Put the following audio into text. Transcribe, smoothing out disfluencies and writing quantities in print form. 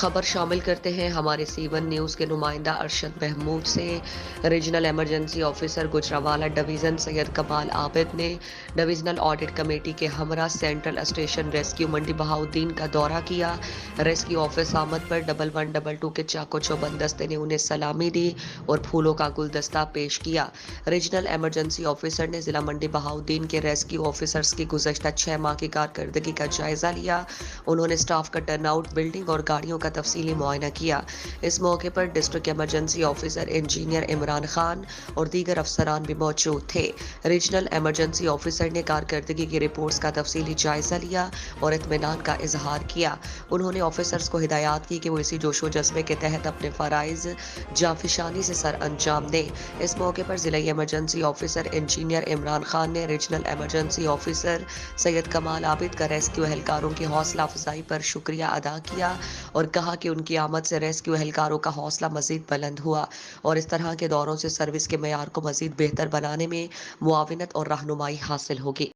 خبر شامل کرتے ہیں ہمارے سی1 نیوز کے نمائندہ ارشد محمود سے۔ Regional emergency officer Gujranwala division Syed Kamal Abid نے ڈویژنل آڈٹ کمیٹی کے ہمراہ سینٹرل اسٹیشن ریسکیو منڈی بہاؤالدین کا دورہ کیا۔ ریسکیو آفس آمد پر 1122 کے چاقو چوبند دستے نے انہیں سلامی دی اور پھولوں کا گلدستہ پیش کیا۔ ریجنل ایمرجنسی آفیسر نے ضلع منڈی بہاؤالدین کے ریسکیو آفیسرز کی گزشتہ 6 ماہ کی کارکردگی کا جائزہ لیا۔ انہوں نے اسٹاف کا ٹرن آؤٹ، بلڈنگ اور گاڑیوں کا تفصیلی معائنہ کیا۔ اس موقع پر district emergency officer engineer Imran Khan اور دیگر افسران بھی موجود تھے۔ ریجنل ایمرجنسی آفیسر نے کارکردگی کی رپورٹس کا تفصیلی جائزہ لیا اور اطمینان کا اظہار کیا۔ انہوں نے آفیسرز کو ہدایات کی کہ وہ اسی جوش و جذبے کے تحت اپنے فرائض جانفشانی سے سر انجام دیں۔ اس موقع پر ضلعی emergency officer engineer Imran Khan نے ریجنل ایمرجنسی آفیسر سید کمال عابد کا ریسکیو اہلکاروں کی حوصلہ افزائی پر شکریہ ادا کیا اور کہا کہ ان کی آمد سے ریسکیو اہلکاروں کا حوصلہ مزید بلند ہوا اور اس طرح کے دوروں سے سروس کے معیار کو مزید بہتر بنانے میں معاونت اور رہنمائی حاصل ہوگی۔